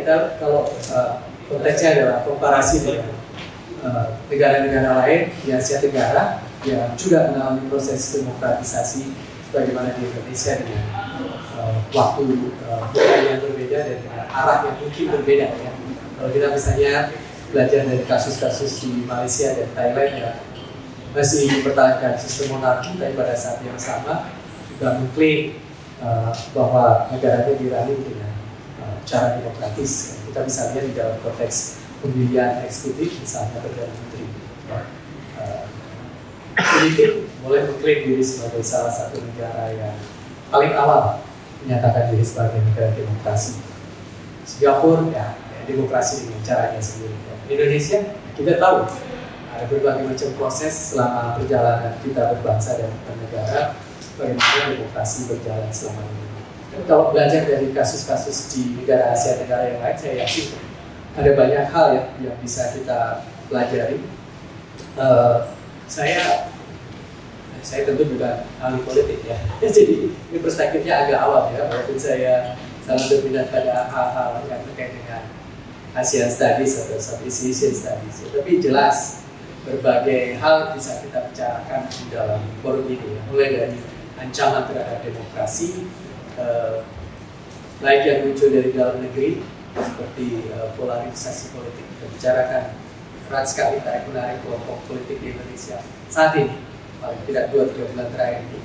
kita kalau konteksnya adalah komparasi dengan negara-negara lain di Asia Tenggara yang juga mengalami proses demokratisasi sebagaimana di Indonesia dengan waktu yang berbeda dan dengan arah yang mungkin berbeda ya. Kalau kita misalnya belajar dari kasus-kasus di Malaysia dan Thailand yang masih mempertahankan sistem monarki, tapi pada saat yang sama juga mengklaim bahwa negaranya dirani dengan cara demokratis. Kita bisa lihat di dalam konteks pemilihan eksekutif, misalnya Perdana Menteri. Filipina boleh mengklaim diri sebagai salah satu negara yang paling awal menyatakan diri sebagai negara demokrasi. Singapura ya demokrasi dengan caranya sendiri. Indonesia kita tahu ada berbagai macam proses selama perjalanan kita berbangsa dan bernegara, bagaimana demokrasi berjalan selama ini. Dan kalau belajar dari kasus-kasus di negara Asia Tenggara yang lain, saya yakin ada banyak hal ya yang bisa kita pelajari. Saya tentu bukan ahli politik ya, jadi ini perspektifnya agak awam ya, walaupun saya sangat berminat pada hal-hal yang terkait dengan Asian Studies atau Southeast Asian Studies. Tapi jelas berbagai hal bisa kita bicarakan di dalam forum ini ya, mulai dari ancaman terhadap demokrasi, baik yang muncul dari dalam negeri seperti polarisasi politik. Kita bicarakan erat sekali tarik-menarik kelompok politik di Indonesia saat ini, paling tidak 2-3 bulan terakhir ini.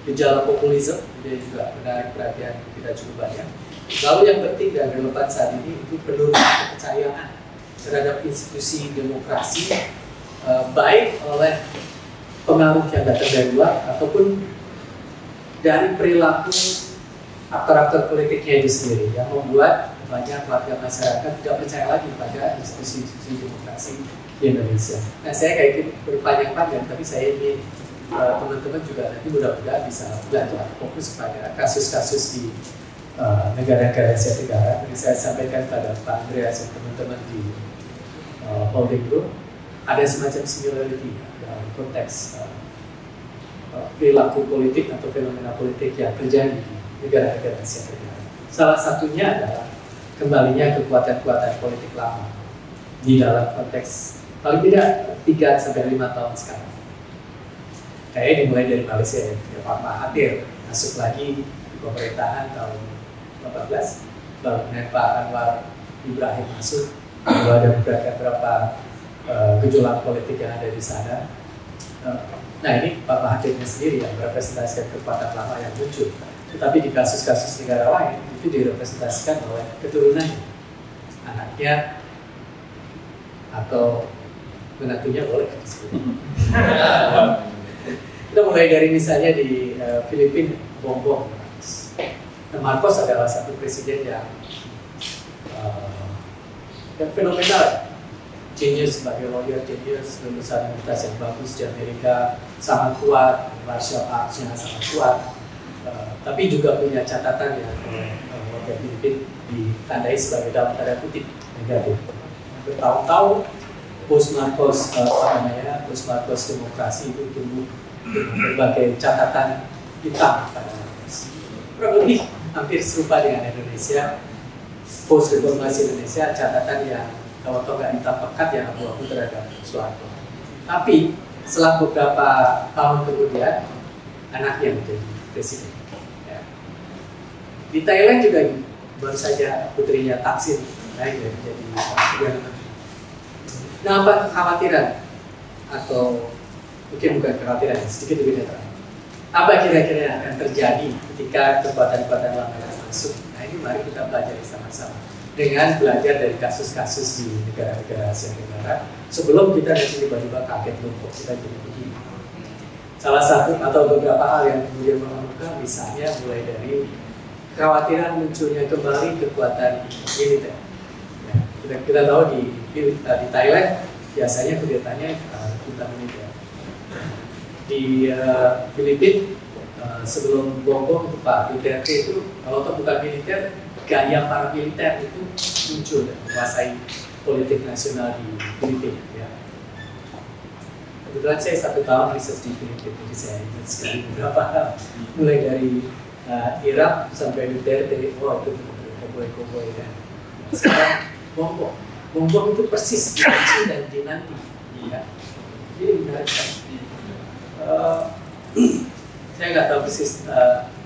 Gejala populisme dia juga menarik perhatian kita cukup banyak. Lalu yang penting dan relevan saat ini itu penurunan kepercayaan terhadap institusi demokrasi, baik oleh pengaruh yang datang dari luar ataupun dari perilaku aktor-aktor politiknya itu sendiri yang membuat banyak warga masyarakat tidak percaya lagi pada institusi demokrasi di Indonesia. Nah, saya kayak gitu berpanjang-panjang, tapi saya ingin teman-teman juga nanti mudah-mudahan bisa belajar fokus pada kasus-kasus di negara-negara Asia Tenggara. Yang saya sampaikan pada Pak Andreas dan teman-teman di holding group, ada semacam similarity dalam konteks perilaku politik atau fenomena politik yang terjadi di negara-negara Asia Tenggara. Salah satunya adalah kembalinya kekuatan-kekuatan politik lama di dalam konteks paling tidak 3-5 tahun sekarang. Kayaknya dimulai dari Malaysia ya, Pak Mahathir masuk lagi di pemerintahan tahun 18, lalu Pak Anwar Ibrahim masuk, lalu ada beberapa gejolak politik yang ada di sana. Nah, ini Pak Mahathirnya sendiri yang merepresentasikan kekuatan lama yang muncul. Tetapi di kasus-kasus negara lain itu direpresentasikan oleh keturunannya, anaknya atau menantunya boleh. Kita mulai dari misalnya di Filipina, Bongbong. Marcos adalah satu presiden yang fenomenal, genius sebagai lawyer, genius, lulusan universitas yang bagus di Amerika, sangat kuat, martial arts-nya sangat kuat, tapi juga punya catatan yang warga Filipina ditandai sebagai dalam tanda kutip negatif. Bertahun-tahun post Marcos demokrasi itu tumbuh berbagai catatan hitam pada Marcos. Kurang lebih hampir serupa dengan Indonesia, post reformasi Indonesia, catatan yang kalau nggak hitam pekat yang abu-abu terhadap Soeharto. Tapi setelah beberapa tahun kemudian anaknya menjadi presiden. Ya. Di Thailand juga baru saja putrinya Thaksin naik menjadi perdana menteri. Nah, apa kekhawatiran atau mungkin bukan kekhawatiran, sedikit lebih netral. Apa kira-kira yang akan terjadi ketika kekuatan-kekuatan lama yang masuk? Nah, ini mari kita belajar sama-sama dengan belajar dari kasus-kasus di negara-negara Asia Tenggara sebelum kita nanti tiba-tiba kaget loh kok kita jadi begini. Salah satu atau beberapa hal yang kemudian mengemuka, misalnya mulai dari kekhawatiran munculnya kembali kekuatan militer. Ya, kita tahu di Thailand biasanya kudetanya kita militer. Di Filipina sebelum Bongbong Pak Duterte itu kalau bukan militer, gaya para militer itu muncul dan menguasai politik nasional di Filipina. Ya. Kebetulan saya 1 tahun riset di Filipina, jadi saya ingat sekali beberapa hal, mulai dari Irak sampai Duterte, oh itu koboi-koboi dan sekarang bom itu persis dibenci dan dinanti. Iya. Ini menarik sekali. Saya nggak tahu persis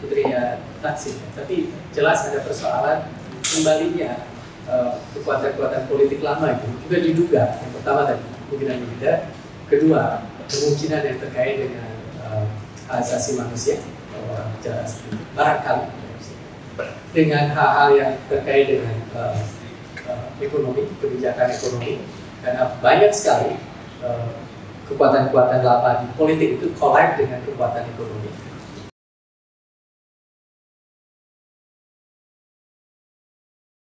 putrinya Taksim, tapi jelas ada persoalan kembalinya kekuatan-kekuatan politik lama itu juga diduga. Yang pertama tadi kemungkinan militer, kedua kemungkinan yang terkait dengan hak asasi manusia, barangkali dengan hal-hal yang terkait dengan ekonomi, kebijakan ekonomi, karena banyak sekali kekuatan-kekuatan lama di politik itu collide dengan kekuatan ekonomi.